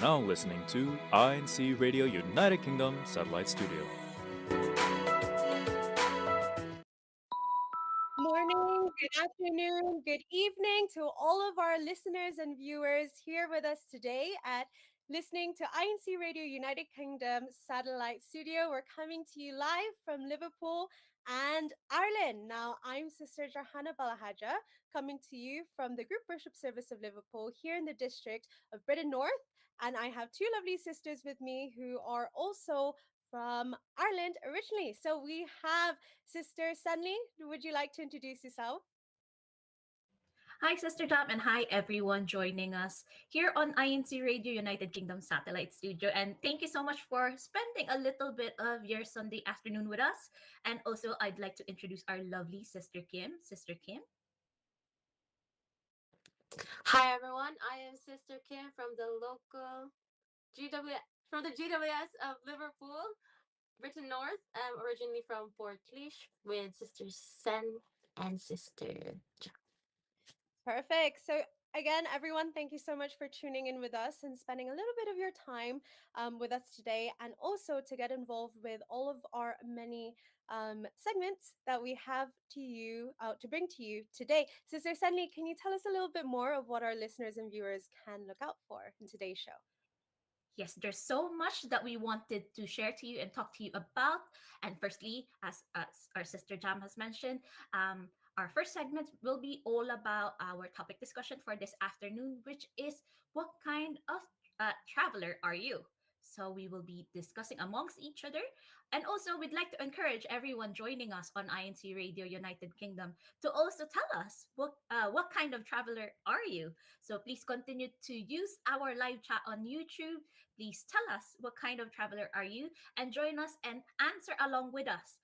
now listening to INCRadio United Kingdom Satellite Studio. Morning, good afternoon, good evening to all of our listeners and viewers here with us today at listening to INC Radio United Kingdom Satellite Studio. We're coming to you live from Liverpool and Ireland. Now, I'm Sister Johanna Balahaja, coming to you from the Group Worship Service of Liverpool here in the district of Britain North. And I have two lovely sisters with me who are also from Ireland originally. So we have Sister Sunny, would you like to introduce yourself? Hi, Sister Tom, and hi, everyone joining us here on INC Radio United Kingdom Satellite Studio. And thank you so much for spending a little bit of your Sunday afternoon with us. And also, I'd like to introduce our lovely Sister Kim. Sister Kim. Hi everyone, I am Sister Kim from the local GW from the GWS of Liverpool, Britain North. I'm originally from Port with Sister Sen and Sister Perfect. So, again, everyone, thank you so much for tuning in with us and spending a little bit of your time with us today, and also to get involved with all of our many segments that we have to bring to you today. Sister Senli, can you tell us a little bit more of what our listeners and viewers can look out for in today's show? Yes, there's so much that we wanted to share to you and talk to you about. And firstly, as our sister Jam has mentioned, our first segment will be all about our topic discussion for this afternoon, which is what kind of traveler are you? So we will be discussing amongst each other. And also, we'd like to encourage everyone joining us on INC Radio United Kingdom to also tell us what kind of traveler are you? So please continue to use our live chat on YouTube. Please tell us what kind of traveler are you, and join us and answer along with us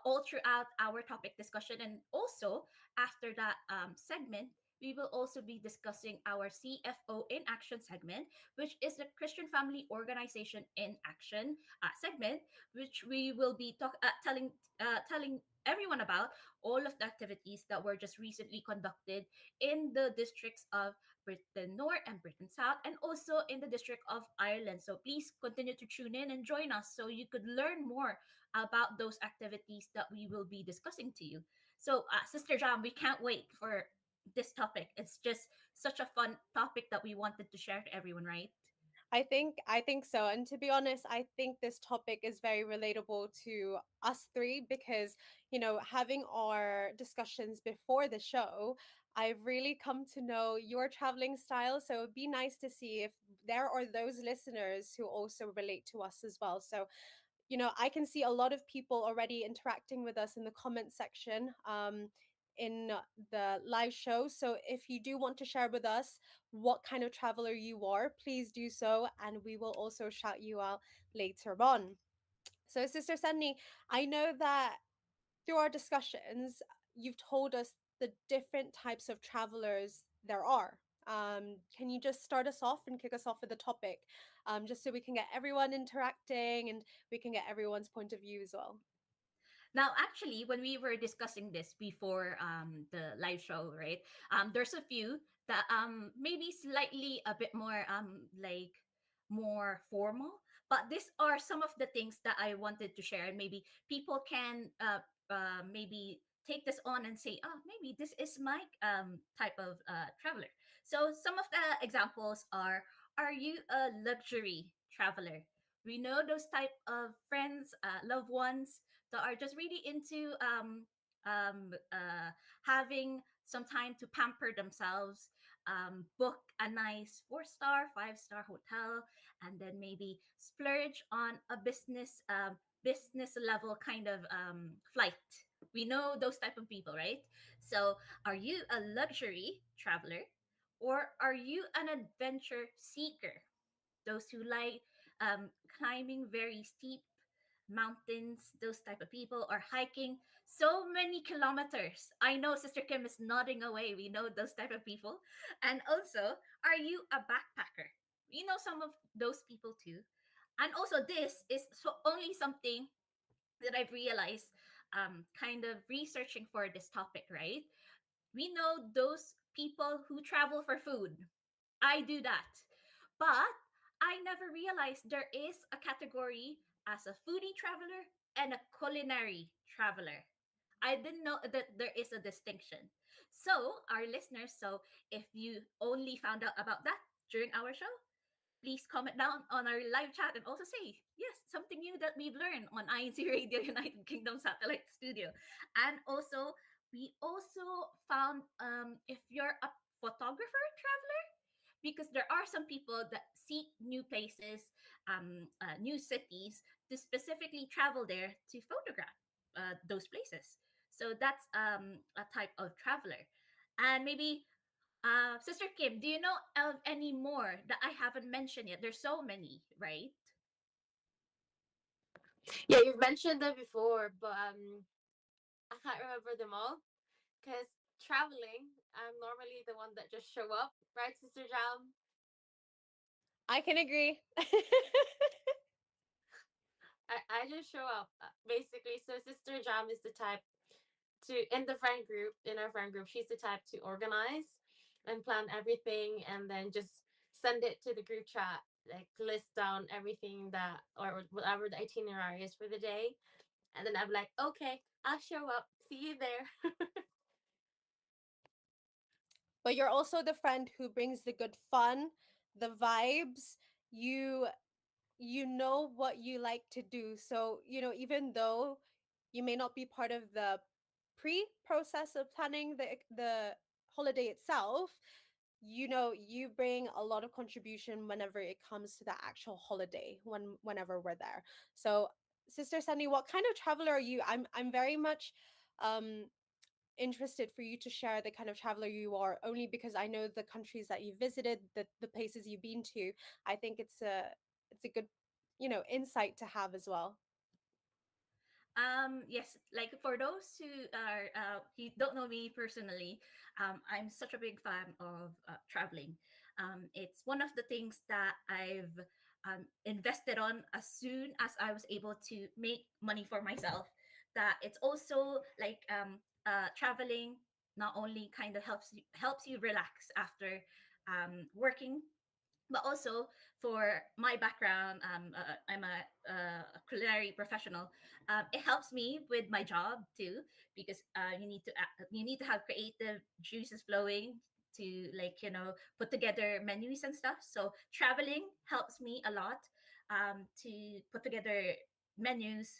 all throughout our topic discussion. And also, after that segment, we will also be discussing our CFO in Action segment, which is the Christian Family Organization in Action segment, which we will be telling everyone about all of the activities that were just recently conducted in the districts of Britain North and Britain South, and also in the District of Ireland. So please continue to tune in and join us so you could learn more about those activities that we will be discussing to you. So, Sister Jam, we can't wait for this topic. It's just such a fun topic that we wanted to share to everyone, right? I think so. And to be honest, I think this topic is very relatable to us three because, having our discussions before the show, I've really come to know your traveling style. So it'd be nice to see if there are those listeners who also relate to us as well. So I can see a lot of people already interacting with us in the comment section in the live show. So if you do want to share with us what kind of traveler you are, please do so. And we will also shout you out later on. So, Sister Sunny, I know that through our discussions, you've told us the different types of travelers there are. Can you just start us off and kick us off with the topic, just so we can get everyone interacting and we can get everyone's point of view as well? Now, actually, when we were discussing this before the live show, right? There's a few that maybe slightly a bit more like more formal, but these are some of the things that I wanted to share, and maybe people can maybe take this on and say, oh, maybe this is my type of traveler. So some of the examples are you a luxury traveler? We know those type of friends, loved ones that are just really into having some time to pamper themselves, book a nice 4-star, 5-star hotel, and then maybe splurge on a business level kind of flight. We know those type of people, right? So, are you a luxury traveler, or are you an adventure seeker? Those who like climbing very steep mountains, those type of people, or hiking so many kilometers. I know Sister Kim is nodding away. We know those type of people. And also, are you a backpacker? We know some of those people too. And also, this is only something that I've realized kind of researching for this topic, right? We know those people who travel for food. I do that. But I never realized there is a category as a foodie traveler and a culinary traveler. I didn't know that there is a distinction. So, our listeners, so if you only found out about that during our show, please comment down on our live chat and also say, yes, something new that we've learned on INC Radio United Kingdom Satellite Studio. And also, we also found if you're a photographer traveler, because there are some people that seek new places, new cities to specifically travel there to photograph those places. So that's a type of traveler. And maybe Sister Kim, do you know of any more that I haven't mentioned yet? There's so many, right? Yeah, you've mentioned them before, but I can't remember them all because traveling, I'm normally the one that just show up, right, Sister Jam? I can agree. I just show up basically. So Sister Jam is the type to in our friend group, she's the type to organize and plan everything and then just send it to the group chat, like list down everything that or whatever the itinerary is for the day. And then I'm like, okay, I'll show up. See you there. But you're also the friend who brings the good fun, the vibes. You know what you like to do. So, even though you may not be part of the pre-process of planning the holiday itself, you bring a lot of contribution whenever it comes to the actual holiday whenever we're there. So, Sister Sunny, what kind of traveler are you? I'm very much um interested for you to share the kind of traveler you are, only because I know the countries that you visited, the places you've been to. I think it's a good, insight to have as well. Yes, like for those who don't know me personally, I'm such a big fan of traveling. It's one of the things that I've invested on as soon as I was able to make money for myself. That it's also like traveling not only kind of helps you relax after working, but also for my background, I'm a culinary professional. It helps me with my job too, because you need to have creative juices flowing to, like, put together menus and stuff. So traveling helps me a lot to put together menus,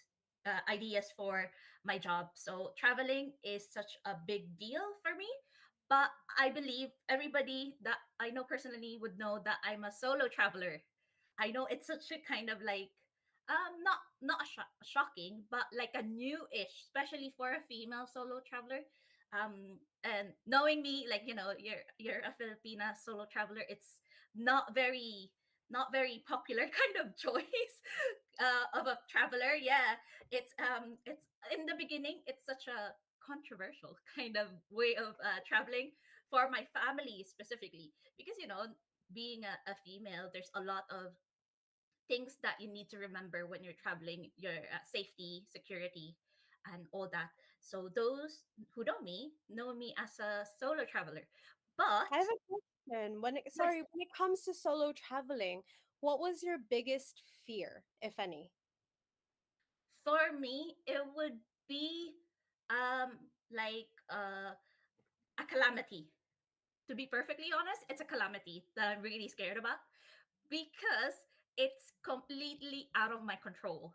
ideas for my job. So traveling is such a big deal for me. But I believe everybody that I know personally would know that I'm a solo traveler. I know it's such a kind of like not shocking, but like a new-ish, especially for a female solo traveler. And knowing me, like, you're a Filipina solo traveler, it's not very popular kind of choice of a traveler. Yeah, it's in the beginning, it's such a controversial kind of way of traveling for my family specifically, because being a female, there's a lot of things that you need to remember when you're traveling, your safety, security, and all that. So those who know me as a solo traveler. But I have a question. yes, When it comes to solo traveling, what was your biggest fear, if any? for me it would be like a calamity. To be perfectly honest, it's a calamity that I'm really scared about, because it's completely out of my control.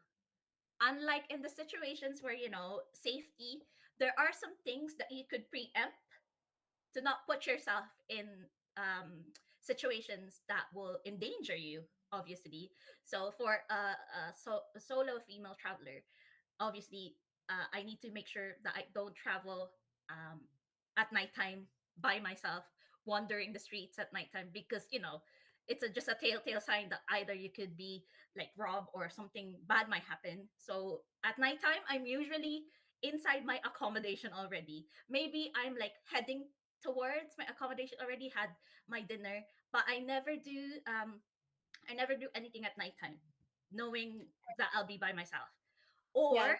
Unlike in the situations where, safety, there are some things that you could preempt to not put yourself in situations that will endanger you, obviously. So for a solo female traveler, obviously, I need to make sure that I don't travel um, at nighttime by myself, wandering the streets at nighttime, because it's just a telltale sign that either you could be like robbed or something bad might happen. So at nighttime, I'm usually inside my accommodation already. Maybe I'm like heading towards my accommodation, already had my dinner, but I never do anything at nighttime, knowing that I'll be by myself. Yeah, Or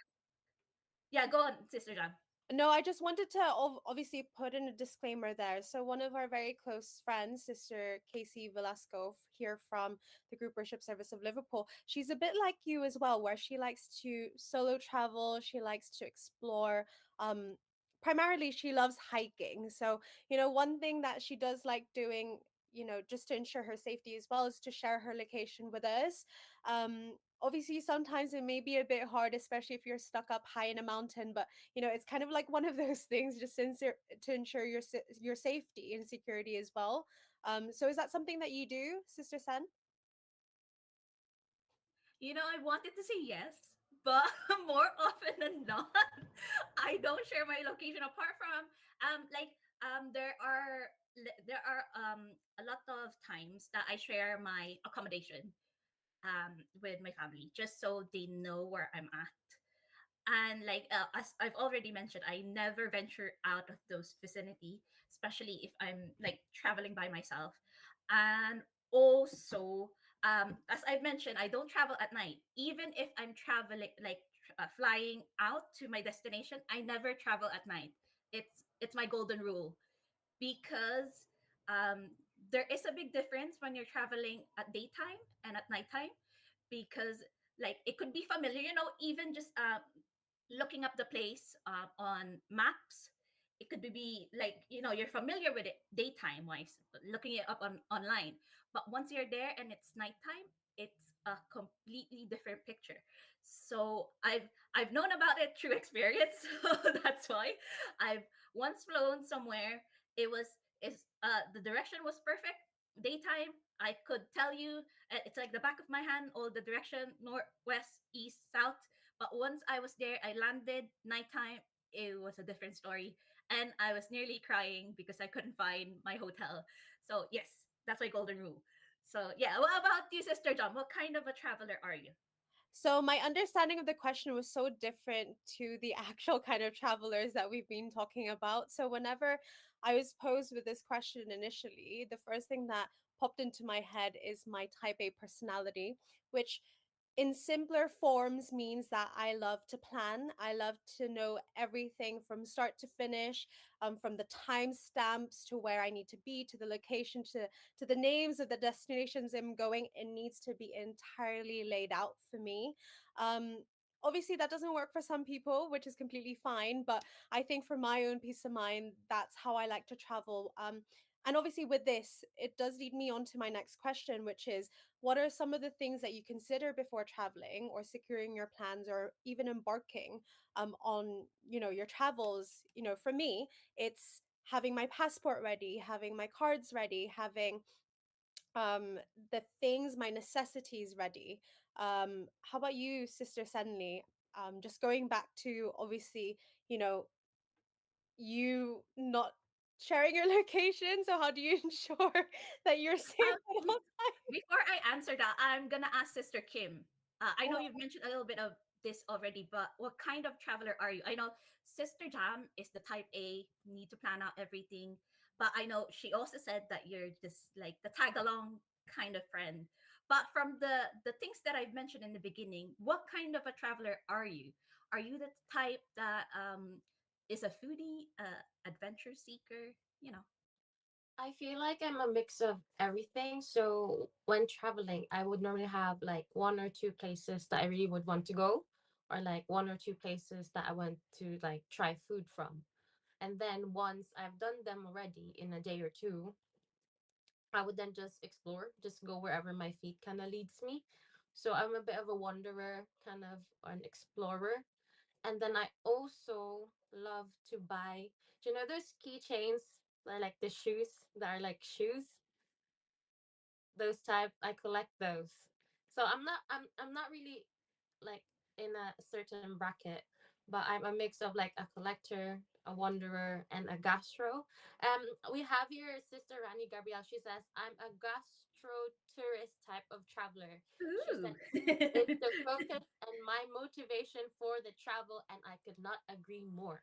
yeah, go on, Sister John. No, I just wanted to obviously put in a disclaimer there. So, one of our very close friends, Sister Casey Velasco, here from the Group Worship Service of Liverpool, she's a bit like you as well, where she likes to solo travel, she likes to explore. Um, Primarily, she loves hiking. So, one thing that she does like doing, just to ensure her safety as well, is to share her location with us. Obviously, sometimes it may be a bit hard, especially if you're stuck up high in a mountain, but it's kind of like one of those things just to ensure your safety and security as well. So is that something that you do, Sister Sen? I wanted to say yes, but more often than not, I don't share my location. Apart from like there are a lot of times that I share my accommodation with my family just so they know where I'm at. And like as I've already mentioned, I never venture out of those vicinity, especially if I'm like traveling by myself. And also, as I've mentioned, I don't travel at night. Even if I'm traveling, like flying out to my destination, I never travel at night. It's my golden rule because um, there is a big difference when you're traveling at daytime and at nighttime because like it could be familiar, even just looking up the place on maps. It could be like you're familiar with it daytime wise, looking it up online, but once you're there and it's nighttime, it's a completely different picture. So I've known about it through experience. So that's why I've once flown somewhere. It was is The direction was perfect daytime. I could tell you, it's like the back of my hand, all the direction, north, west, east, south. But once I was there, I landed nighttime. It was a different story. And I was nearly crying because I couldn't find my hotel. So, yes, that's my golden rule. So, yeah, what about you, Sister John? What kind of a traveler are you? So my understanding of the question was so different to the actual kind of travelers that we've been talking about. So whenever I was posed with this question initially, the first thing that popped into my head is my type A personality, which in simpler forms means that I love to plan. I love to know everything from start to finish, from the timestamps to where I need to be, to the location, to the names of the destinations I'm going. It needs to be entirely laid out for me. Um, Obviously, that doesn't work for some people, which is completely fine. But I think for my own peace of mind, that's how I like to travel. And obviously, with this, it does lead me on to my next question, which is, what are some of the things that you consider before traveling or securing your plans or even embarking on your travels? For me, it's having my passport ready, having my cards ready, having um the things, my necessities ready. How about you, Sister Senley? Just going back to, obviously, you know you not sharing your location, so how do you ensure that you're safe at all Um, Before I answer that, I'm gonna ask Sister Kim. I know times? you've mentioned a little bit of this already, but what kind of traveler are you? I know Sister Jam is the type A, need to plan out everything, but I know she also said that you're just like the tag along kind of friend. But from the things that I've mentioned in the beginning, what kind of a traveler are you? Are you the type that is a foodie, adventure seeker? You know. I feel like I'm a mix of everything. So when traveling, I would normally have like one or two places that I really would want to go, or like one or two places that I want to like try food from. And then once I've done them already in a day or two, I would then just explore, just go wherever my feet kind of leads me. So I'm a bit of a wanderer, kind of an explorer. And then I also love to buy, do you know those keychains that are like the shoes that are like shoes? Those type, I collect those. So I'm not really like in a certain bracket, but I'm a mix of like a collector, a wanderer, and a gastro. We have here Sister Rani Gabrielle. She says I'm a gastro tourist type of traveler. She Ooh. says it's the focus and my motivation for the travel, and I could not agree more.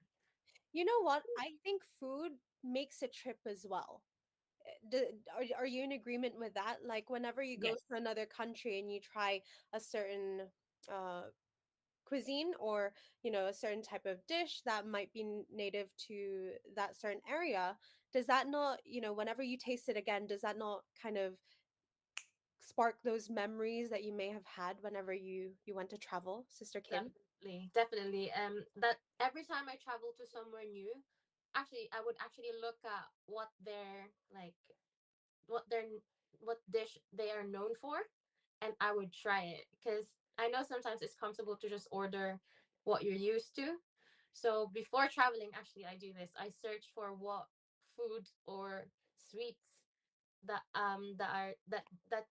You know what? I think food makes a trip as well. Are you in agreement with that? Like, whenever you go Yes. to another country and you try a certain uh cuisine, or a certain type of dish that might be native to that certain area, does that not, whenever you taste it again, does that not kind of spark those memories that you may have had whenever you went to travel, Sister Kim? Definitely, definitely. That every time I travel to somewhere new, actually, I would actually look at what their what dish they are known for, and I would try it because I know sometimes it's comfortable to just order what you're used to. So before traveling, actually, I do this. I search for what food or sweets that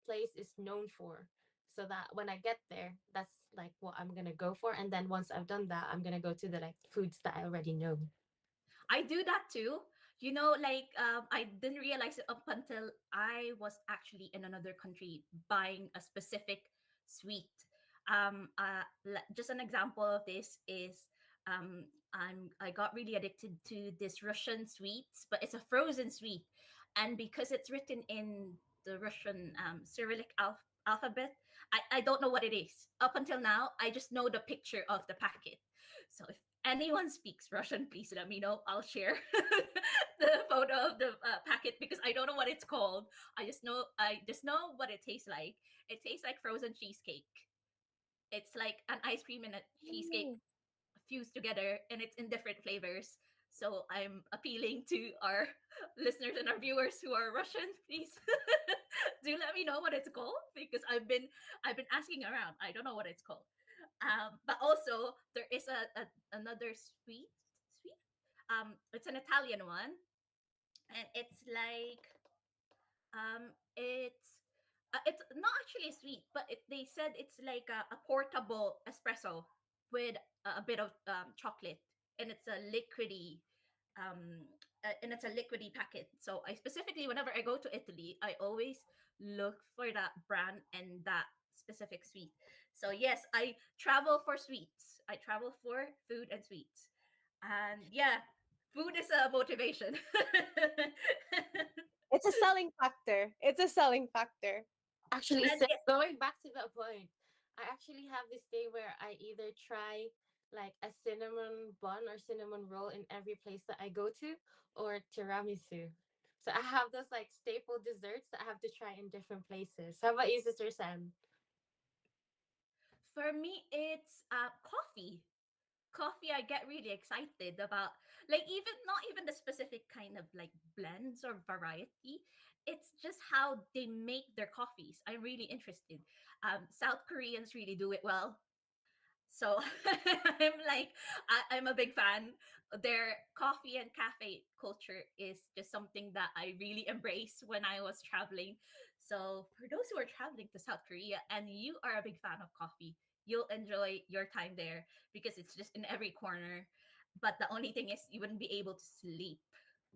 place is known for, so that when I get there, that's like what I'm gonna go for. And then once I've done that, I'm gonna go to the like foods that I already know. I do that too. I didn't realize it up until I was actually in another country buying a specific sweet. Just an example of this is I got really addicted to this Russian sweets, but it's a frozen sweet, and because it's written in the Russian Cyrillic alphabet, I don't know what it is. Up until now, I just know the picture of the packet. So if anyone speaks Russian, please let me know. I'll share the photo of the packet because I don't know what it's called. I just know what it tastes like. It tastes like frozen cheesecake. It's like an ice cream and a cheesecake Mm. fused together, and it's in different flavors. So I'm appealing to our listeners and our viewers who are Russian. Please do let me know what it's called because I've been asking around. I don't know what it's called. But also there is another sweet. It's an Italian one, and it's not actually sweet, but they said it's like a portable espresso with a bit of chocolate, and it's a liquidy, um, and it's a liquidy packet. So I specifically, whenever I go to Italy, I always look for that brand and that specific sweet. So yes, I travel for sweets. I travel for food and sweets, and yeah, food is a motivation. It's a selling factor. It's a selling factor. Actually, And so going back to that point, I actually have this day where I either try like a cinnamon bun or cinnamon roll in every place that I go to, or tiramisu. So I have those like staple desserts that I have to try in different places. How about you, Sister Sam? for me, it's coffee. Coffee, I get really excited about, like, even not even the specific kind of like blends or variety. It's just how they make their coffees. I'm really interested. South Koreans really do it well. So I'm a big fan. Their coffee and cafe culture is just something that I really embraced when I was traveling. So for those who are traveling to South Korea and you are a big fan of coffee, you'll enjoy your time there because it's just in every corner. But the only thing is you wouldn't be able to sleep.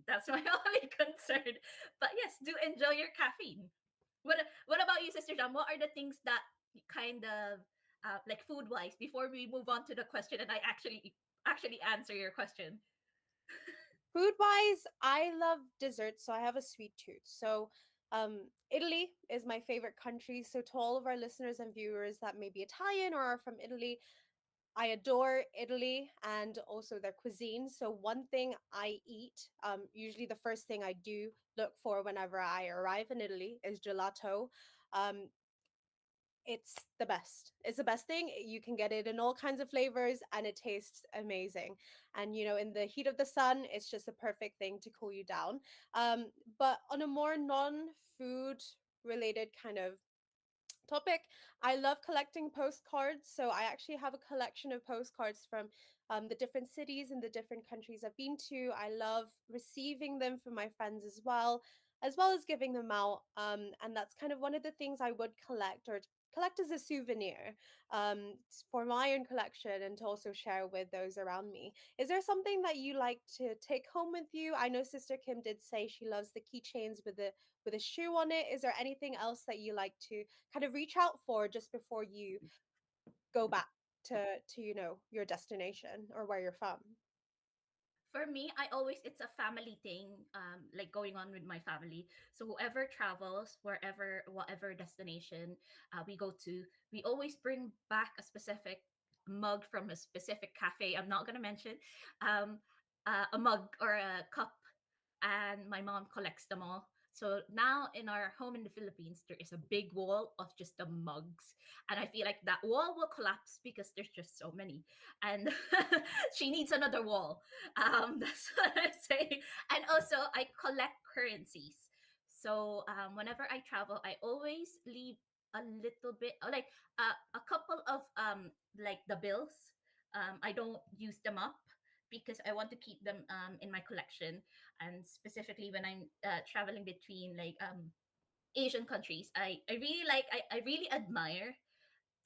That's my only concern. But yes, do enjoy your caffeine. What about you, Sister Jam? What are the things that kind of like food wise before we move on to the question and I actually answer your question? Food wise, I love desserts, so I have a sweet tooth. So, Italy is my favorite country. So, to all of our listeners and viewers that may be Italian or are from Italy, I adore Italy and also their cuisine. So, one thing I eat, usually the first thing I do look for whenever I arrive in Italy is gelato. Um, it's the best. It's the best thing. You can get it in all kinds of flavors and it tastes amazing. And in the heat of the sun, it's just a perfect thing to cool you down. But on a more non-food related kind of topic, I love collecting postcards. So I actually have a collection of postcards from the different cities and the different countries I've been to. I love receiving them from my friends as well as giving them out. And that's kind of one of the things I would collect or collect as a souvenir, for my own collection and to also share with those around me. Is there something that you like to take home with you? I know Sister Kim did say she loves the keychains with a shoe on it. Is there anything else that you like to kind of reach out for just before you go back to your destination or where you're from? For me, I always it's a family thing, like going on with my family. So whoever travels, whatever destination we go to, we always bring back a specific mug from a specific cafe. I'm not gonna mention um, a mug or a cup, and my mom collects them all. So now in our home in the Philippines, there is a big wall of just the mugs. And I feel like that wall will collapse because there's just so many. And she needs another wall. That's what I'm saying. And also, I collect currencies. So whenever I travel, I always leave a little bit, like a couple of like the bills. I don't use them up because I want to keep them in my collection, and specifically when I'm traveling between like Asian countries, I really like I really admire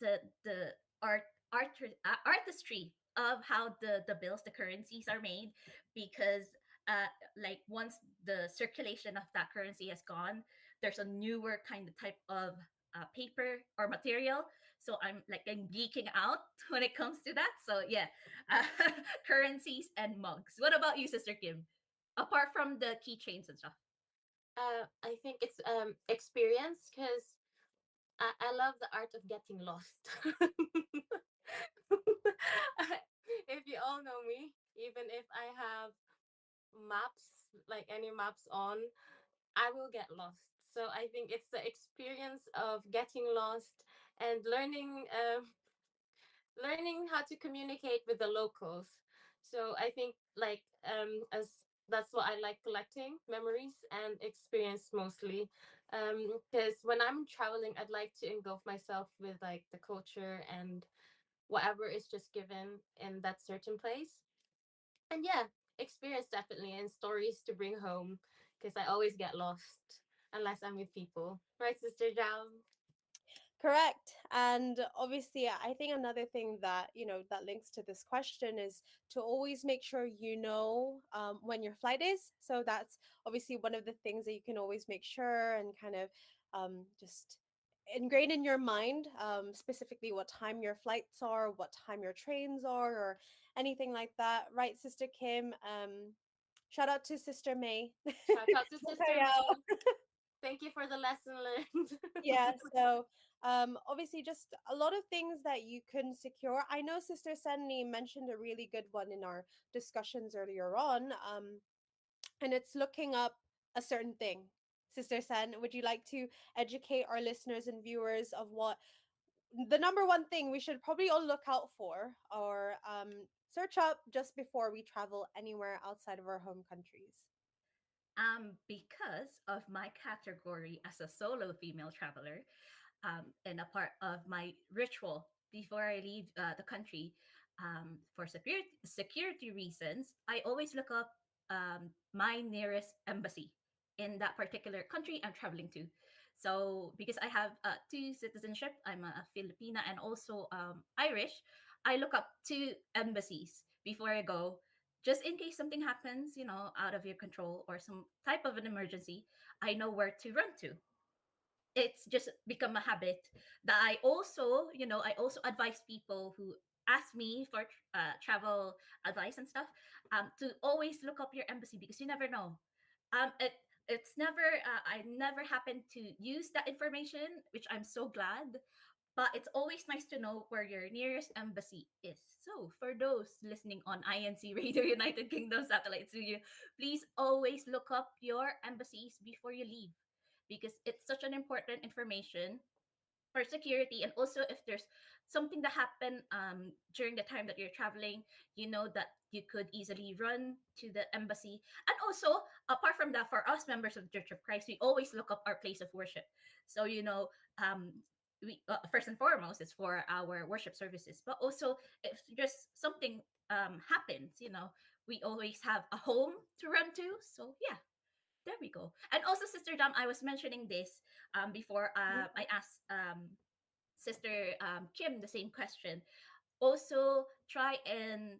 the art artistry of how the bills, the currencies are made, because like once the circulation of that currency has gone, there's a newer kind of type of paper or material. So I'm geeking out when it comes to that. So yeah, uh, currencies and mugs. What about you, Sister Kim? Apart from the keychains and stuff. I think it's experience, because I love the art of getting lost. If you all know me, even if I have maps, like any maps on, I will get lost. So I think it's the experience of getting lost and learning how to communicate with the locals. So I think, like, as that's what I like, collecting memories and experience mostly. Because when I'm traveling, I'd like to engulf myself with like the culture and whatever is just given in that certain place. And yeah, experience definitely, and stories to bring home, because I always get lost unless I'm with people. Right, Sister Jam? Correct. And obviously, I think another thing that, that links to this question is to always make sure when your flight is. So that's obviously one of the things that you can always make sure and kind of just ingrain in your mind, specifically what time your flights are, what time your trains are, or anything like that. Right, Sister Kim? Shout out to Sister May. Shout out to Check her Sister out. May. Thank you for the lesson learned. Yeah, so obviously just a lot of things that you can secure. I know Sister Sandy mentioned a really good one in our discussions earlier on, and it's looking up a certain thing. Sister San, would you like to educate our listeners and viewers of what the number one thing we should probably all look out for or search up just before we travel anywhere outside of our home countries? Because of my category as a solo female traveler, and a part of my ritual before I leave the country, for security reasons, I always look up my nearest embassy in that particular country I'm traveling to. So, because I have two citizenship, I'm a Filipina and also Irish. I look up two embassies before I go, just in case something happens, out of your control or some type of an emergency. I know where to run to. It's just become a habit that I also advise people who ask me for travel advice and stuff, to always look up your embassy, because you never know. It's never I never happened to use that information, which I'm so glad. But it's always nice to know where your nearest embassy is. So, for those listening on INC Radio United Kingdom Satellite Studio, please always look up your embassies before you leave, because it's such an important information for security. And also, if there's something that happened during the time that you're traveling, you know that you could easily run to the embassy. And also, apart from that, for us members of the Church of Christ, we always look up our place of worship. So um we first and foremost, it's for our worship services, but also if just something happens, we always have a home to run to. So yeah, there we go. And also, Sister Dam, I was mentioning this before I asked Sister Kim the same question. Also, try and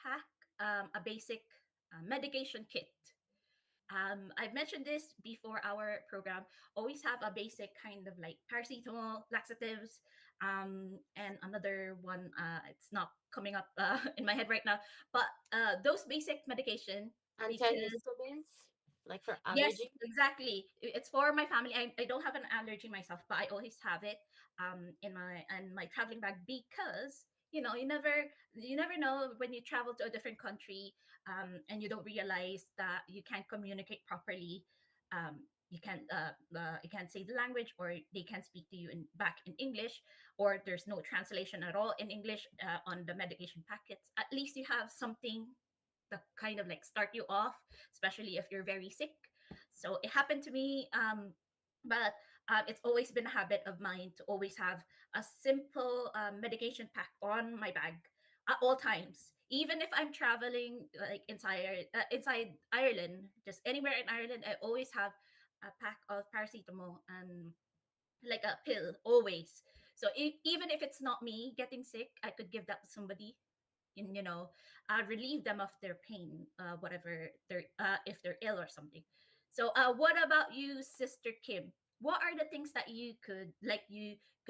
pack a basic medication kit. I've mentioned this before our program. Always have a basic kind of like paracetamol, laxatives, and another one. It's not coming up in my head right now, but those basic medication, because Antihistamines, like for yes, allergy. exactly. It's for my family. I don't have an allergy myself, but I always have it in my traveling bag, because you never know when you travel to a different country, and you don't realize that you can't communicate properly. You can't say the language, or they can't speak to you back in English, or there's no translation at all in English on the medication packets. At least you have something that kind of like start you off, especially if you're very sick. So it happened to me, but it's always been a habit of mine to always have a simple medication pack on my bag at all times. Even if I'm traveling like inside Ireland, just anywhere in Ireland, I always have a pack of paracetamol and like a pill always. So even if it's not me getting sick, I could give that to somebody, and relieve them of their pain, whatever they're if they're ill or something. So what about you, Sister Kim? What are the things that you could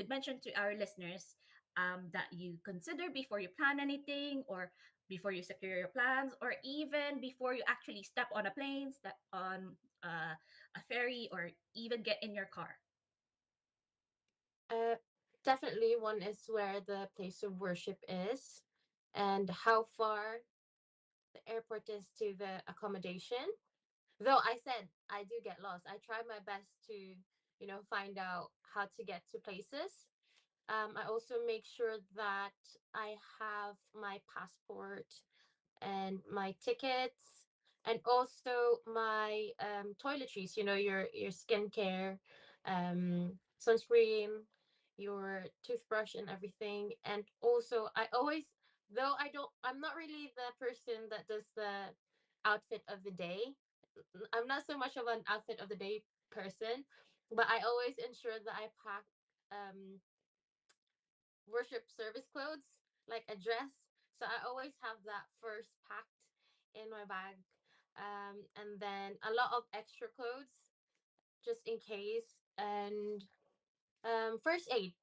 mention to our listeners, that you consider before you plan anything, or before you secure your plans, or even before you actually step on a plane, step on a ferry, or even get in your car? Uh, Definitely one is where the place of worship is and how far the airport is to the accommodation. Though I said I do get lost, I try my best to, find out how to get to places. I also make sure that I have my passport and my tickets, and also my toiletries. Your skincare, sunscreen, your toothbrush, and everything. And also, I always, though I'm not really the person that does the outfit of the day. I'm not so much of an outfit of the day person, but I always ensure that I pack worship service clothes, like a dress. So I always have that first packed in my bag. And then a lot of extra clothes just in case. And first aid,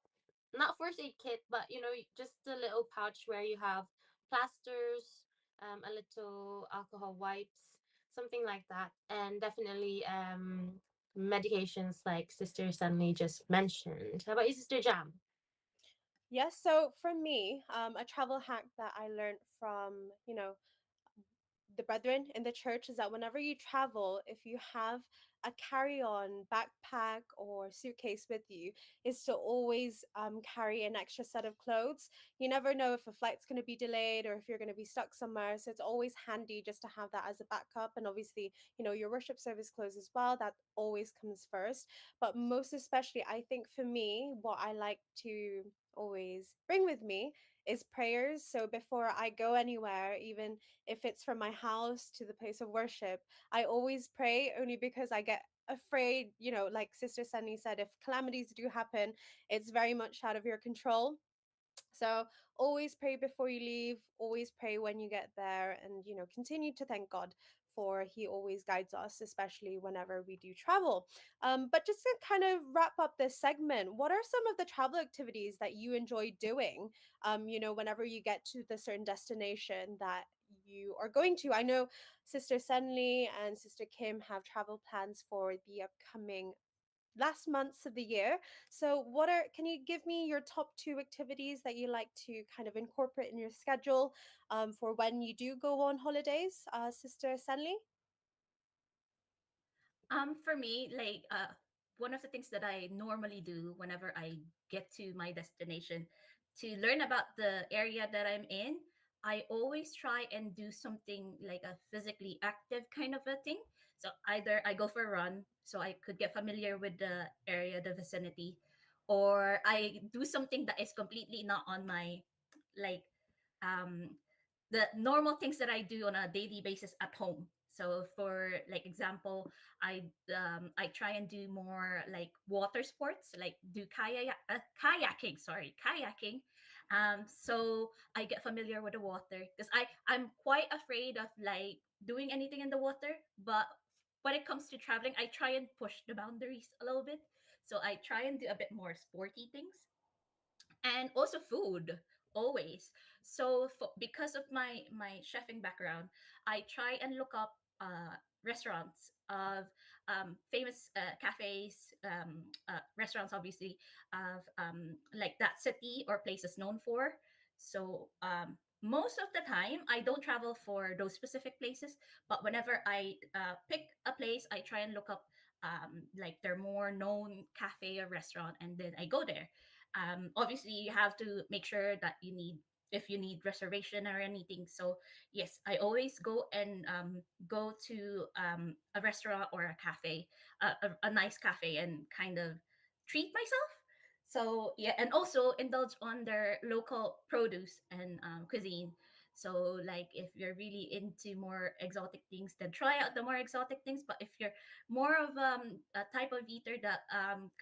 not first aid kit, but just a little pouch where you have plasters, a little alcohol wipes, something like that. And definitely medications like Sister Sunny just mentioned. How about you, Sister Jam? Yes, so for me, a travel hack that I learned from, the brethren in the church is that whenever you travel, if you have a carry-on backpack or suitcase with you, is to always carry an extra set of clothes. You never know if a flight's going to be delayed or if you're going to be stuck somewhere, so it's always handy just to have that as a backup. And obviously, your worship service clothes as well, that always comes first. But most especially, I think for me, what I like to always bring with me is prayers. So before I go anywhere, even if it's from my house to the place of worship, I always pray, only because I get afraid, like Sister Sunny said, if calamities do happen, it's very much out of your control. So always pray before you leave, always pray when you get there, and continue to thank God for he always guides us, especially whenever we do travel. But just to kind of wrap up this segment, what are some of the travel activities that you enjoy doing? Whenever you get to the certain destination that you are going to. I know Sister Senli and Sister Kim have travel plans for the upcoming last months of the year. So can you give me your top two activities that you like to kind of incorporate in your schedule for when you do go on holidays, Sister Senli? For me, like one of the things that I normally do whenever I get to my destination to learn about the area that I'm in, I always try and do something like a physically active kind of a thing. So either I go for a run so I could get familiar with the area, the vicinity, or I do something that is completely not on my like um the normal things that I do on a daily basis at home. So for like example, I try and do more like water sports, like do kayaking. Sorry, kayaking. So I get familiar with the water because I'm quite afraid of like doing anything in the water. But when it comes to traveling, I try and push the boundaries a little bit. So I try and do a bit more sporty things, and also food always. So because of my chefing background, I try and look up restaurants of famous cafes, restaurants obviously of like that city or places known for. So most of the time, I don't travel for those specific places, but whenever I pick a place, I try and look up like their more known cafe or restaurant, and then I go there. Obviously, you have to make sure that you need if you need reservation or anything. So yes, I always go and go to a restaurant or a cafe, a nice cafe, and kind of treat myself. So yeah, and also indulge on their local produce and cuisine. So like if you're really into more exotic things, then try out the more exotic things. But if you're more of a type of eater that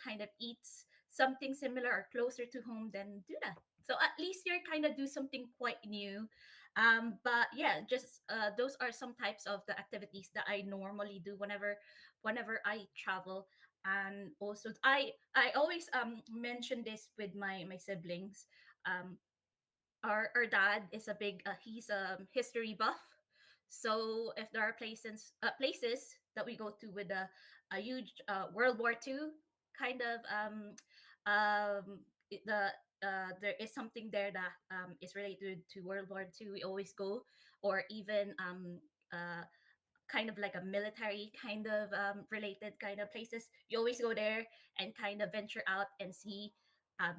kind of eats something similar or closer to home, then do that. So at least you're kind of do something quite new. But yeah, just those are some types of the activities that I normally do whenever I travel. And also I always mention this with my siblings. um our dad is a big he's a history buff. So if there are places that we go to with a huge World War II kind of the there is something there that is related to World War II, we always go. Or even uh kind of like a military kind of related kind of places, you always go there and kind of venture out and see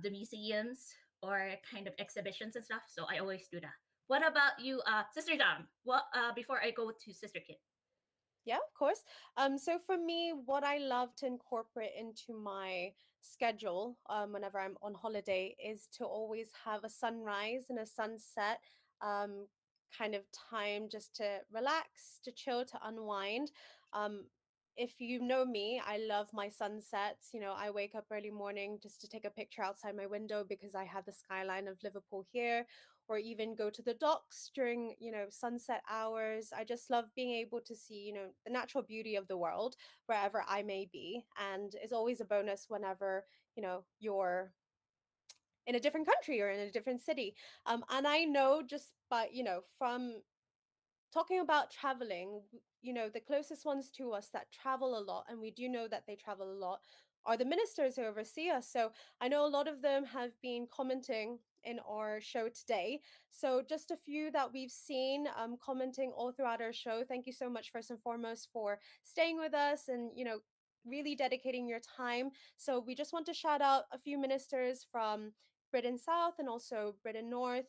the museums or kind of exhibitions and stuff. So I always do that. What about you, Sister Dam? What before I go to Sister Kit? Yeah, of course. So for me, what I love to incorporate into my schedule, whenever I'm on holiday, is to always have a sunrise and a sunset, um, kind of time just to relax, to chill, to unwind. Um, if you know me, I love my sunsets. You know, I wake up early morning just to take a picture outside my window because I have the skyline of Liverpool here, or even go to the docks during, sunset hours. I just love being able to see, the natural beauty of the world wherever I may be. And it's always a bonus whenever, you're in a different country or in a different city. And I know just by, from talking about traveling, the closest ones to us that travel a lot, and we do know that they travel a lot, are the ministers who oversee us. So I know a lot of them have been commenting in our show today. So just a few that we've seen commenting all throughout our show. Thank you so much, first and foremost, for staying with us and, really dedicating your time. So we just want to shout out a few ministers from Britain South and also Britain North.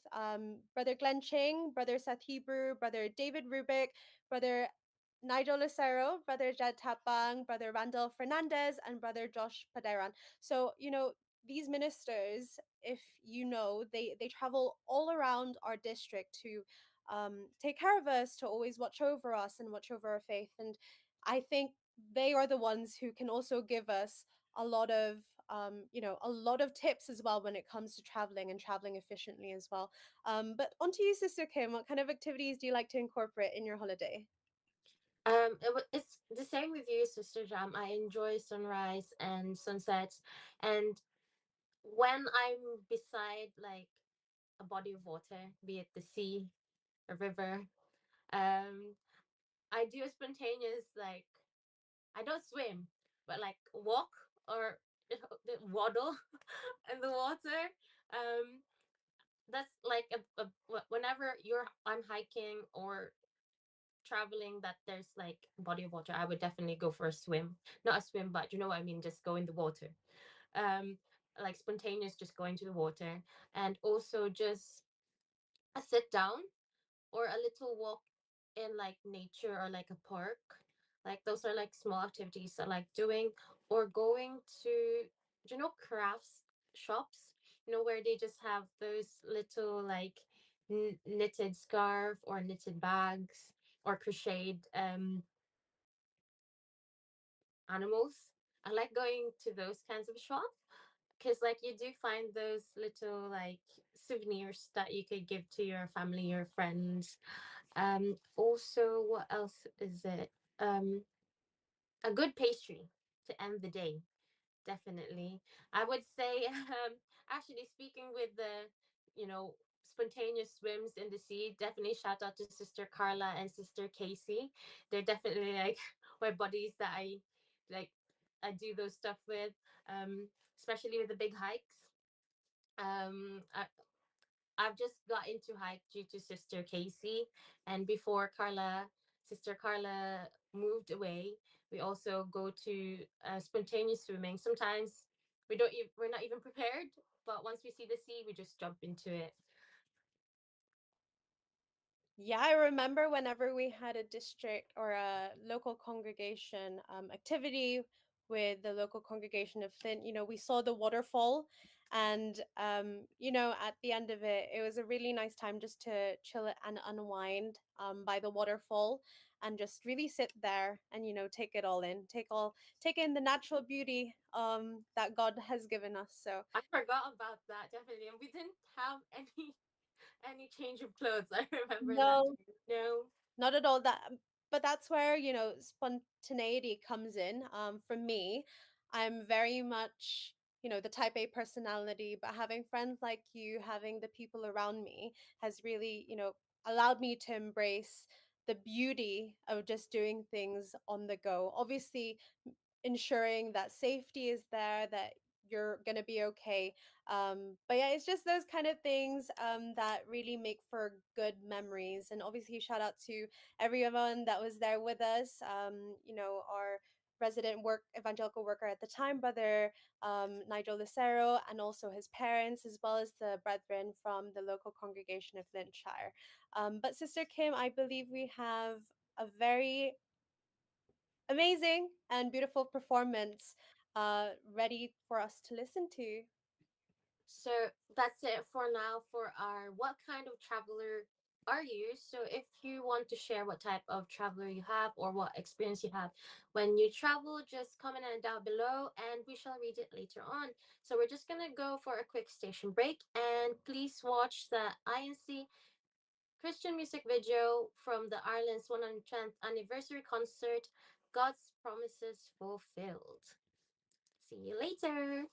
Brother Glenn Ching, Brother Seth Hebrew, Brother David Rubik, Brother Nigel Lucero, Brother Jed Tapang, Brother Randall Fernandez, and Brother Josh Paderan. So, these ministers, if you know, they travel all around our district to take care of us, to always watch over us and watch over our faith. And I think they are the ones who can also give us a lot of a lot of tips as well when it comes to traveling and traveling efficiently as well. But on to you, Sister Kim. What kind of activities do you like to incorporate in your holiday? It's the same with you, Sister Jam. I enjoy sunrise and sunsets, and when I'm beside like a body of water, be it the sea, a river, um, I do a spontaneous like I don't swim, but like walk or waddle in the water. Um, that's like whenever I'm hiking or traveling that there's like a body of water, I would definitely go for a swim. Not a swim, but you know what I mean, just go in the water. Um, like spontaneous, just going to the water, and also just a sit down or a little walk in like nature or like a park. Like those are like small activities I like doing, or going to crafts shops, where they just have those little like knitted scarf or knitted bags or crocheted animals. I like going to those kinds of shops because like you do find those little like souvenirs that you could give to your family, your friends. Also, what else is it? Um, a good pastry to end the day, definitely. I would say, actually, speaking with the, spontaneous swims in the sea, definitely shout out to Sister Carla and Sister Casey. They're definitely like my buddies that like. I do those stuff with, especially with the big hikes. Um, I, I've just got into hike due to Sister Casey, and before Sister Carla moved away, we also go to spontaneous swimming. Sometimes we're not even prepared, but once we see the sea, we just jump into it. Yeah, I remember whenever we had a district or a local congregation activity with the local congregation of Flint, we saw the waterfall. And, at the end of it, it was a really nice time just to chill and unwind by the waterfall and just really sit there and, take it all in, take in the natural beauty that God has given us. So, I forgot about that definitely, and we didn't have any change of clothes. I remember that no, too. No, not at all. But that's where spontaneity comes in. For me, I'm very much the type A personality, but having friends like you, having the people around me, has really allowed me to embrace the beauty of just doing things on the go. Obviously, ensuring that safety is there, that you're going to be okay. But yeah, it's just those kind of things that really make for good memories. And obviously, shout out to everyone that was there with us. Our resident evangelical worker at the time, Brother Nigel Lucero, and also his parents, as well as the brethren from the local congregation of Flintshire. But Sister Kim, I believe we have a very amazing and beautiful performance ready for us to listen to. so that's it for now for our what kind of traveler are you? So if you want to share what type of traveler you have or what experience you have when you travel, just comment it down below and we shall read it later on. So we're just gonna go for a quick station break, and please watch the INC Christian music video from the Ireland's 110th anniversary concert, God's Promises Fulfilled. See you later.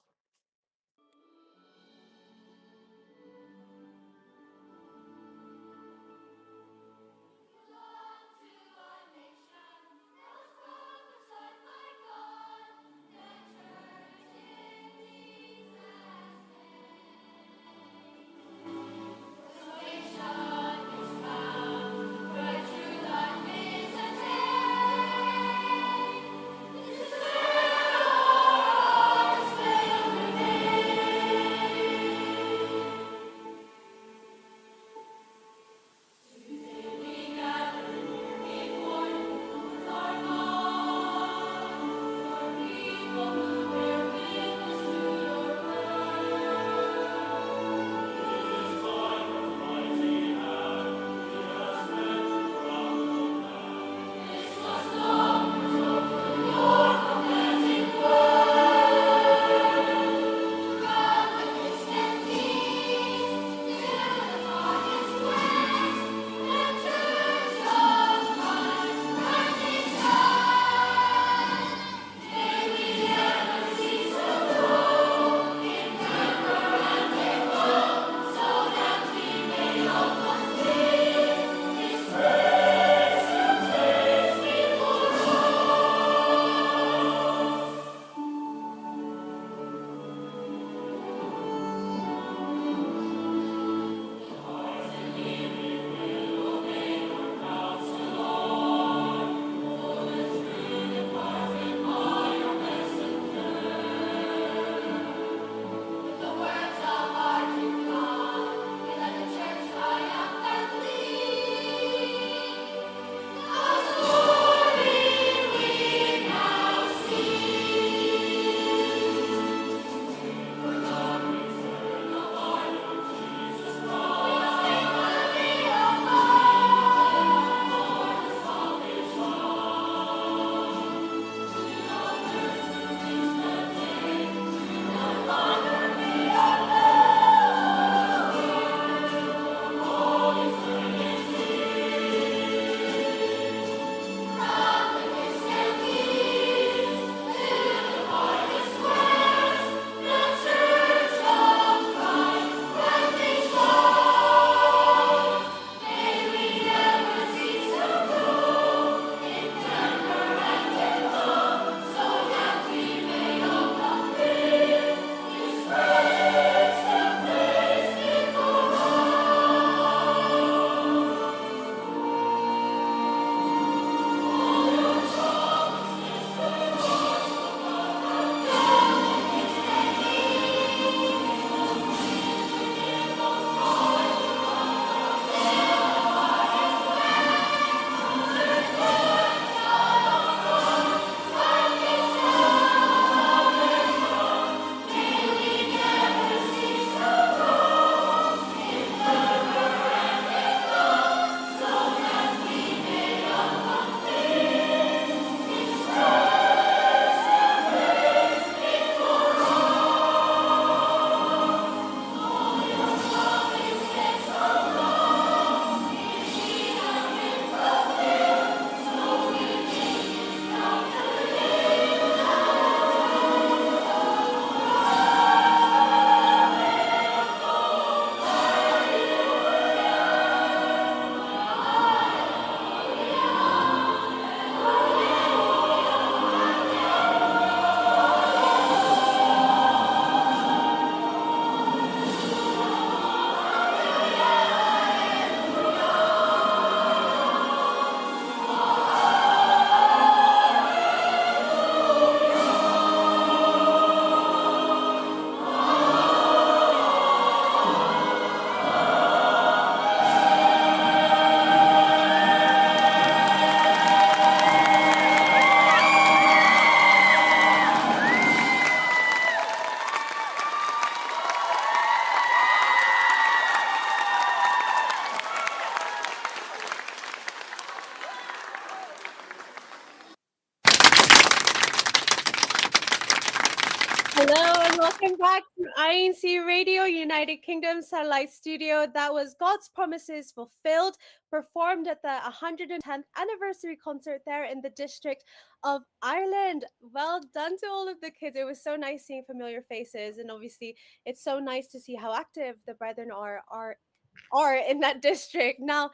Welcome back to INCRadio, United Kingdom Satellite Studio. That was God's Promises Fulfilled, performed at the 110th anniversary concert there in the District of Ireland. Well done to all of the kids. It was so nice seeing familiar faces, and obviously, it's so nice to see how active the brethren are in that district. Now,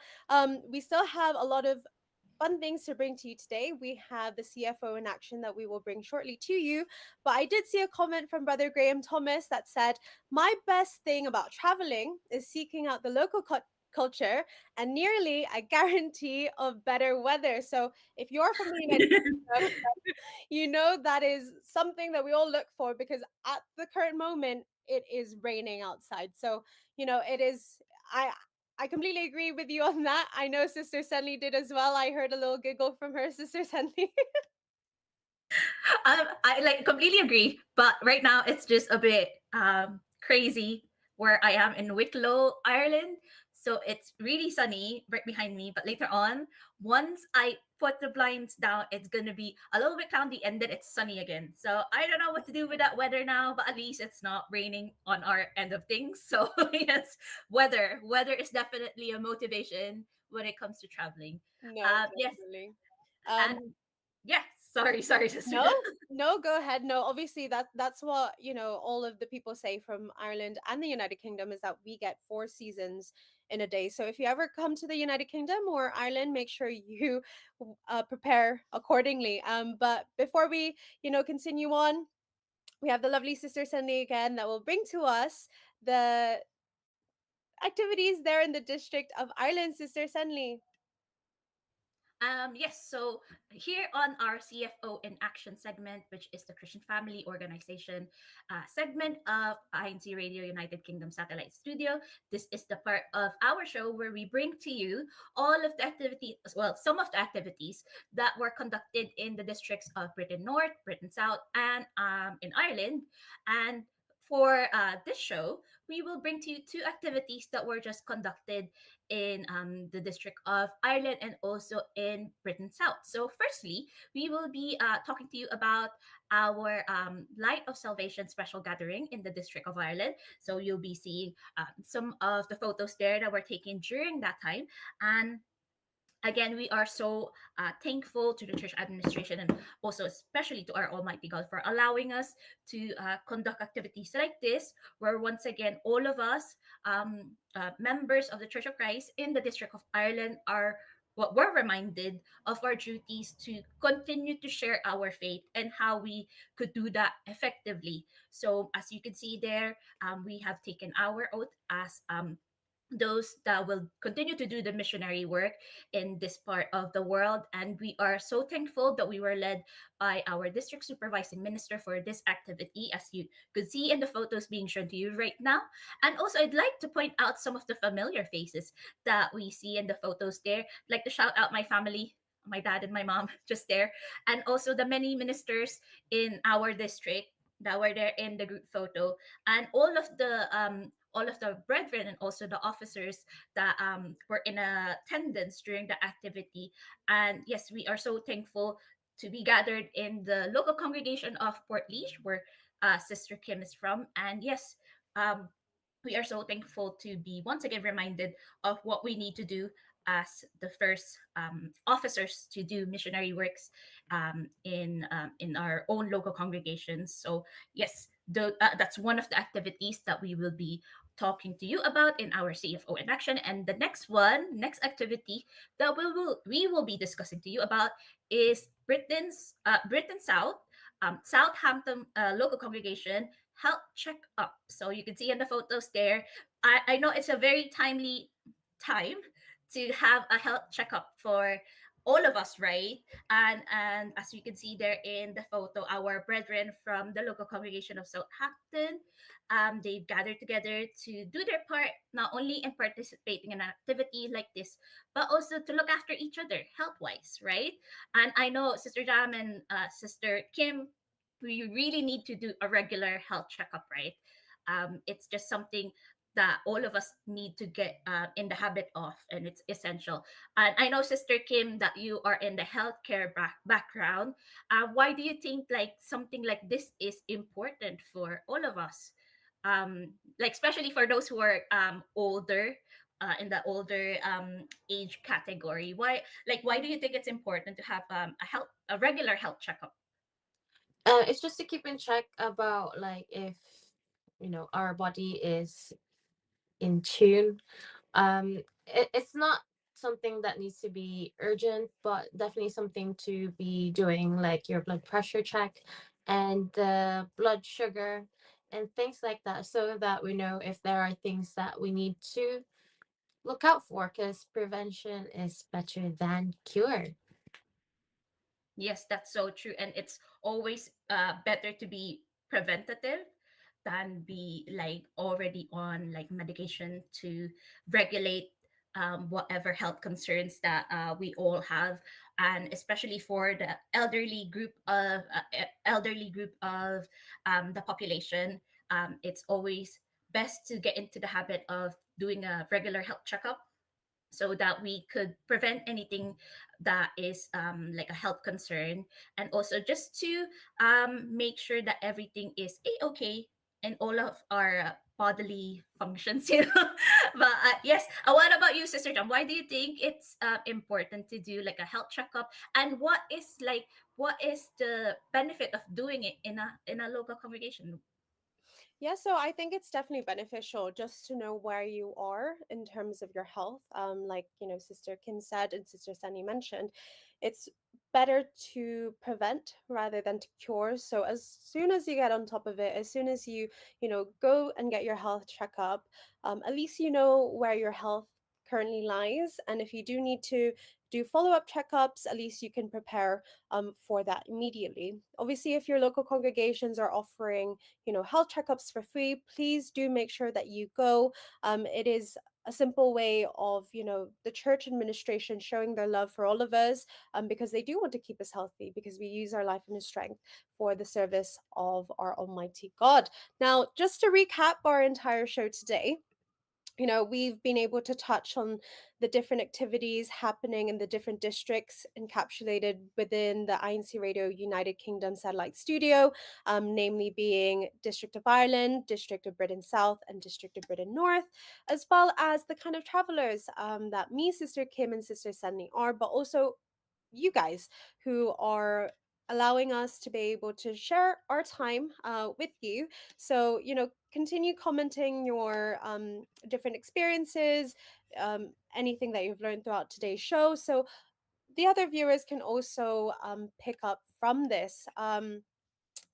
we still have a lot of fun things to bring to you today. We have the CFO in action that we will bring shortly to you. But I did see a comment from Brother Graham Thomas that said, my best thing about traveling is seeking out the local culture and nearly a guarantee of better weather. So if you're from the United Kingdom, you know that is something that we all look for because at the current moment it is raining outside. So, it is I completely agree with you on that. I know Sister Sunny did as well. I heard a little giggle from her, Sister Sunny. I like completely agree, but right now it's just a bit crazy where I am in Wicklow, Ireland. So it's really sunny right behind me, but later on, once I put the blinds down, it's gonna be a little bit cloudy and then it's sunny again. So I don't know what to do with that weather now, but at least it's not raining on our end of things. So yes, weather is definitely a motivation when it comes to traveling. No, Yes, definitely. and Um, yes, sorry, sister. no, no, go ahead. No, obviously that's what, all of the people say from Ireland and the United Kingdom is that we get 4 seasons in a day. So if you ever come to the United Kingdom or Ireland, make sure you prepare accordingly. But before we, continue on, we have the lovely Sister Sunny again that will bring to us the activities there in the District of Ireland, Sister Sunny. Yes, so here on our CFO in Action segment, which is the Christian Family Organization segment of INC Radio United Kingdom Satellite Studio, this is the part of our show where we bring to you all of the activities, well, some of the activities that were conducted in the districts of Britain North, Britain South, and in Ireland. And for this show, we will bring to you two activities that were just conducted in the District of Ireland and also in Britain South. So, firstly, we will be talking to you about our Light of Salvation special gathering in the District of Ireland. So, you'll be seeing some of the photos there that were taken during that time. And again, we are so thankful to the church administration and also especially to our Almighty God for allowing us to conduct activities like this, where once again, all of us, members of the Church of Christ in the District of Ireland, are what we're reminded of our duties to continue to share our faith and how we could do that effectively. So, as you can see there, we have taken our oath as those that will continue to do the missionary work in this part of the world. And we are so thankful that we were led by our district supervising minister for this activity, as you could see in the photos being shown to you right now. And also, I'd like to point out some of the familiar faces that we see in the photos there. I'd like to shout out my family. My dad and my mom just there, and also the many ministers in our district that were there in the group photo, and all of the brethren and also the officers that were in attendance during the activity. And yes, we are so thankful to be gathered in the local congregation of Port where Sister Kim is from. And yes, um, we are so thankful to be once again reminded of what we need to do as the first officers to do missionary works in our own local congregations. So yes, that's one of the activities that we will be talking to you about in our CFO in action. And the next activity that we will be discussing to you about is Britain South, Southampton local congregation health checkup. So you can see in the photos there. I know it's a very timely time to have a health checkup for all of us, right? And as you can see there in the photo, our brethren from the local congregation of Southampton, they've gathered together to do their part, not only in participating in an activity like this, but also to look after each other health wise, right? And I know Sister Jam and Sister Kim, we really need to do a regular health checkup, right? It's just something that all of us need to get in the habit of, and it's essential. And I know, Sister Kim, that you are in the healthcare background. Why do you think like something like this is important for all of us? Like especially for those who are older, in the older age category. Why do you think it's important to have a regular health checkup? It's just to keep in check about like if our body is in tune. It's not something that needs to be urgent, but definitely something to be doing, like your blood pressure check and the blood sugar and things like that, so that we know if there are things that we need to look out for, because prevention is better than cure. Yes, that's so true. And it's always better to be preventative than be like already on like medication to regulate whatever health concerns that we all have. And especially for the elderly group of the population, it's always best to get into the habit of doing a regular health checkup so that we could prevent anything that is like a health concern, and also just to make sure that everything is okay in all of our bodily functions. But yes, what about you, Sister John? Why do you think it's important to do like a health checkup, and what is the benefit of doing it in a local congregation? Yeah, so I think it's definitely beneficial just to know where you are in terms of your health. Like, Sister Kim said and Sister Sunny mentioned, it's better to prevent rather than to cure. So as soon as you get on top of it, as soon as you go and get your health checkup, at least you know where your health currently lies. And if you do need to do follow-up checkups, at least you can prepare for that immediately. Obviously, if your local congregations are offering health checkups for free, please do make sure that you go. It is a simple way of the church administration showing their love for all of us, because they do want to keep us healthy, because we use our life and strength for the service of our almighty God. Now, just to recap our entire show today, we've been able to touch on the different activities happening in the different districts encapsulated within the INCRadio United Kingdom satellite studio, namely being District of Ireland, District of Britain South, and District of Britain North, as well as the kind of travelers that me, Sister Kim, and Sister Sunny are, but also you guys who are allowing us to be able to share our time with you. So, continue commenting your different experiences, anything that you've learned throughout today's show. So the other viewers can also pick up from this.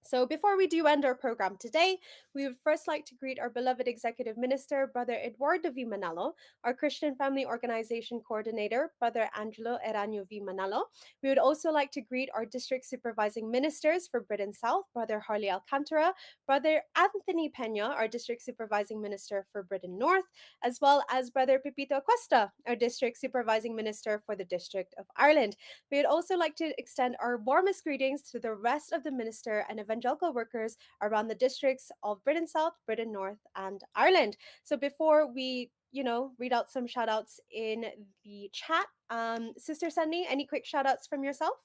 So, before we do end our program today, we would first like to greet our beloved Executive Minister, Brother Eduardo V. Manalo, our Christian Family Organization Coordinator, Brother Angelo Eranio V. Manalo. We would also like to greet our District Supervising Ministers for Britain South, Brother Harley Alcantara, Brother Anthony Pena, our District Supervising Minister for Britain North, as well as Brother Pepito Acosta, our District Supervising Minister for the District of Ireland. We would also like to extend our warmest greetings to the rest of the minister and evangelical workers around the districts of Britain South, Britain North, and Ireland. So before we read out some shout outs in the chat, Sister Sunny, any quick shout outs from yourself?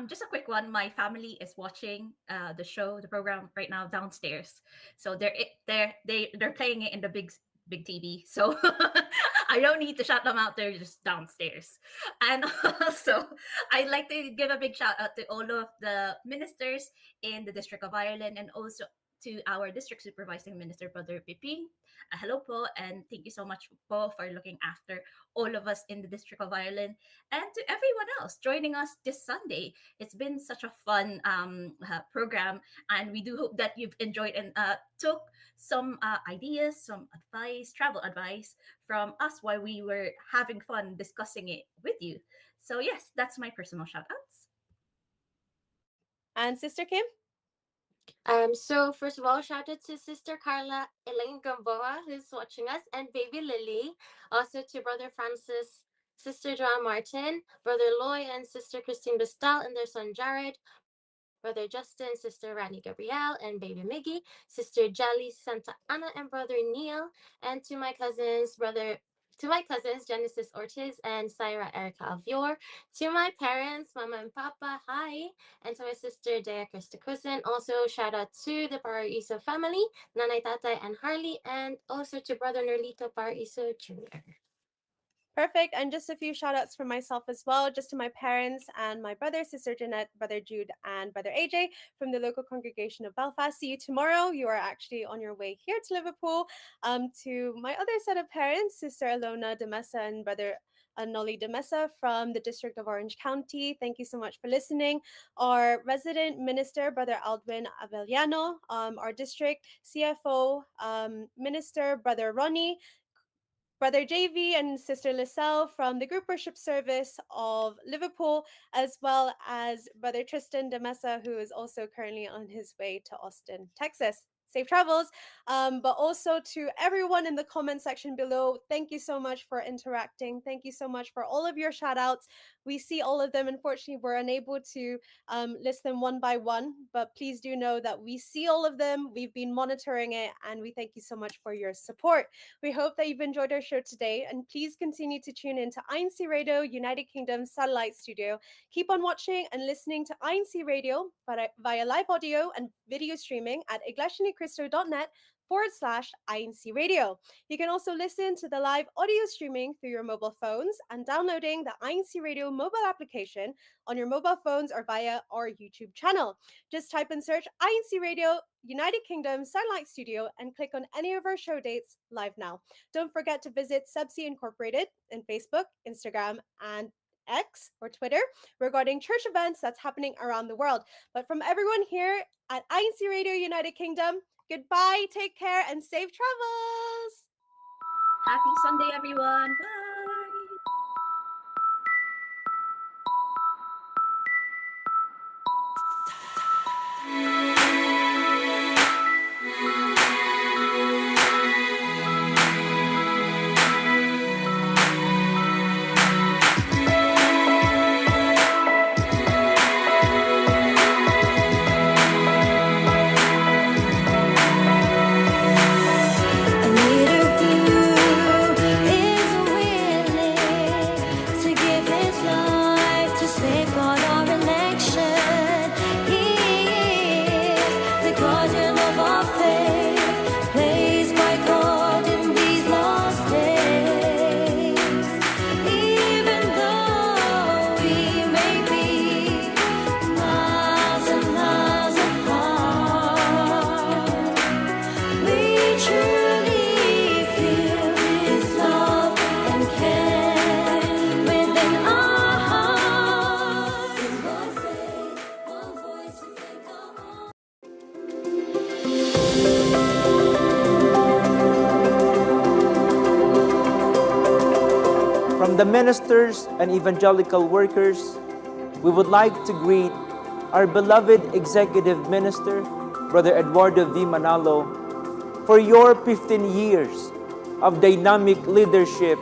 Just a quick one. My family is watching the program right now downstairs. So they're playing it in the big TV. So I don't need to shout them out. They're just downstairs. And also, I'd like to give a big shout out to all of the ministers in the District of Ireland, and also to our district supervising minister, Brother Piping. Hello po, and thank you so much po for looking after all of us in the District of Ireland, and to everyone else joining us this Sunday. It's been such a fun program, and we do hope that you've enjoyed and took some ideas, some advice, travel advice from us while we were having fun discussing it with you. So, yes, that's my personal shout outs. And Sister Kim? So first of all, shout out to Sister Carla Elaine Gamboa, who's watching us, and baby Lily. Also to Brother Francis, Sister John Martin, Brother Loy, and Sister Christine Bestal, and their son Jared. Brother Justin, Sister Rani Gabrielle, and baby Miggy, Sister Jelly, Santa Ana, and Brother Neil, and to my cousins, Genesis Ortiz and Syra Erica Alvior, to my parents, Mama and Papa, hi, and to my sister, Dea Krista Cousin. Also, shout out to the Paraiso family, Nanay Tatay and Harley, and also to Brother Nerlito Paraiso Jr. Perfect. And just a few shout outs from myself as well, just to my parents and my brother, Sister Jeanette, Brother Jude, and Brother AJ from the local congregation of Belfast. See you tomorrow. You are actually on your way here to Liverpool. To my other set of parents, Sister Alona de Mesa and Brother Nolly de Mesa from the District of Orange County. Thank you so much for listening. Our resident minister, Brother Aldwin Avellano, our district CFO minister, Brother Ronnie, Brother JV and Sister Lisselle from the group worship service of Liverpool, as well as Brother Tristan de Mesa, who is also currently on his way to Austin, Texas. Safe travels. But also to everyone in the comment section below, thank you so much for interacting. Thank you so much for all of your shout outs. We see all of them. Unfortunately, we're unable to list them one by one, but please do know that we see all of them. We've been monitoring it, and we thank you so much for your support. We hope that you've enjoyed our show today, and please continue to tune in to INCRadio, United Kingdom Satellite Studio. Keep on watching and listening to INCRadio via live audio and video streaming at iglesianicristo.net/INCRadio. You can also listen to the live audio streaming through your mobile phones and downloading the INCRadio mobile application on your mobile phones or via our YouTube channel. Just type and search INCRadio United Kingdom Satellite Studio and click on any of our show dates live now. Don't forget to visit CEBSI Incorporated in Facebook, Instagram, and X or Twitter regarding church events that's happening around the world. But from everyone here at INCRadio United Kingdom, goodbye, take care, and safe travels! Happy Sunday, everyone. Bye. From the ministers and evangelical workers, we would like to greet our beloved Executive Minister, Brother Eduardo V. Manalo, for your 15 years of dynamic leadership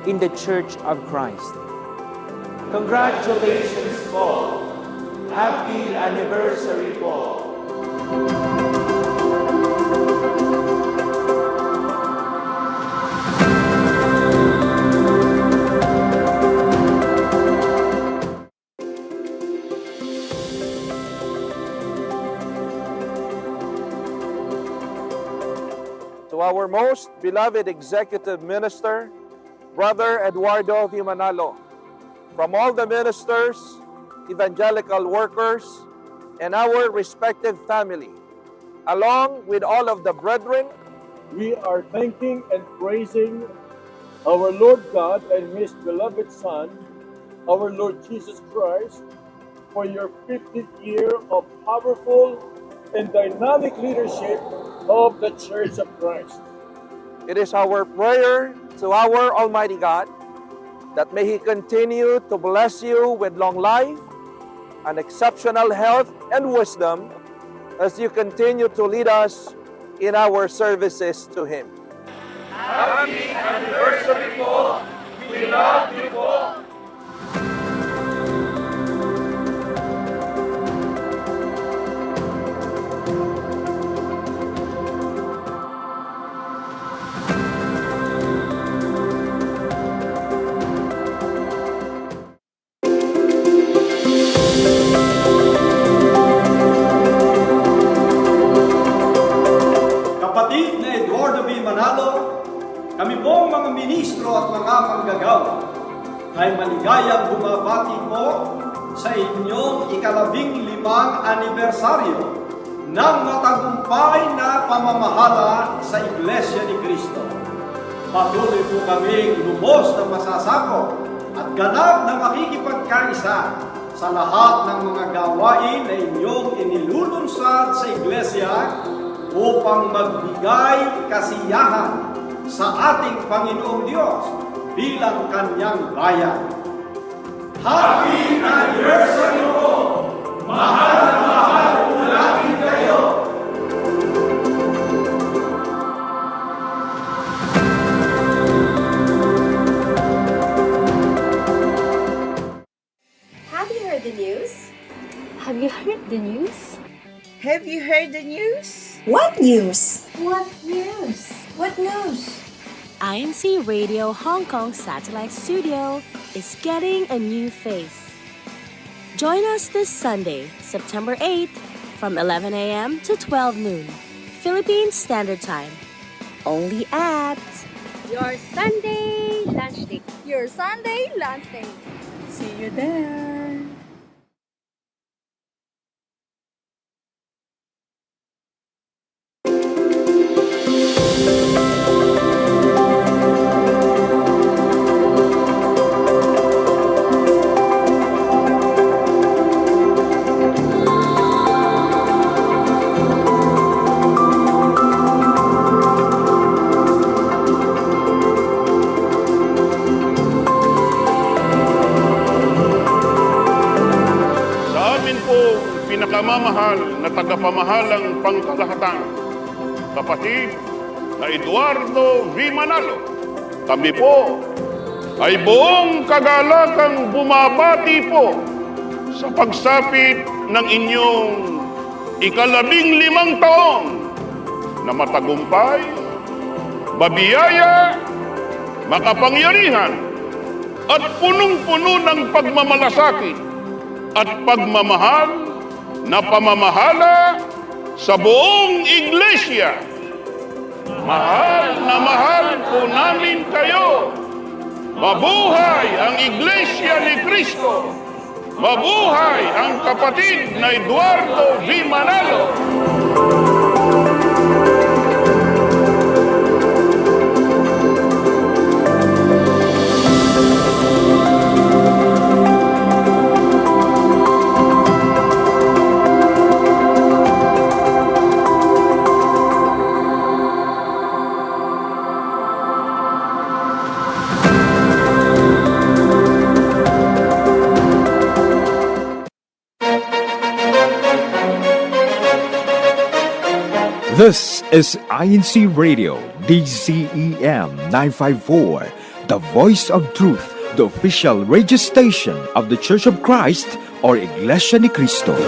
in the Church of Christ. Congratulations, Paul. Happy anniversary, Paul. To our most beloved Executive Minister, Brother Eduardo V. Manalo, from all the ministers, evangelical workers, and our respective family, along with all of the brethren, we are thanking and praising our Lord God and His beloved Son, our Lord Jesus Christ, for your 50th year of powerful and dynamic leadership of the Church of Christ. it is our prayer to our Almighty God that may He continue to bless you with long life and exceptional health and wisdom as you continue to lead us in our services to Him. Happy anniversary, Paul! We love you, Paul! Manalo, kami pong mga ministro at mga manggagawa ay maligayang bumabati po sa inyong ika-15 anibersaryo ng matagumpay na pamamahala sa Iglesia ni Cristo. Patuloy po kaming lubos na masasako at ganap na makikipagkaisa sa lahat ng mga gawain na inyong inilulunsad sa Iglesia upang magbigay kasiyahan sa ating Panginoong Diyos bilang Kanyang bayan. Happy anniversary po! Mahal na mahal po namin kayo! Have you heard the news? Have you heard the news? Have you heard the news? What news? What news? What news? INCRadio Hong Kong Satellite Studio is getting a new face. Join us this Sunday, September 8th, from 11 a.m. to 12 noon, Philippine Standard Time. Only at Your Sunday lunch date. Your Sunday lunch date. See you there. pinakamamahal na tagapamahalang pangkalahatan, kapatid na Eduardo V. Manalo. Kami po ay buong kagalakang bumabati po sa pagsapit ng inyong ika-15 taon na matagumpay, mabiyaya, makapangyarihan, at punong-puno ng pagmamalasakit at pagmamahal na pamamahala sa buong iglesia. Mahal na mahal po namin kayo. Mabuhay ang Iglesia ni Cristo. Mabuhay ang kapatid na Eduardo V. Manalo. This is INCRadio, DZEM 954, the voice of truth, the official radio station of the Church of Christ or Iglesia ni Cristo.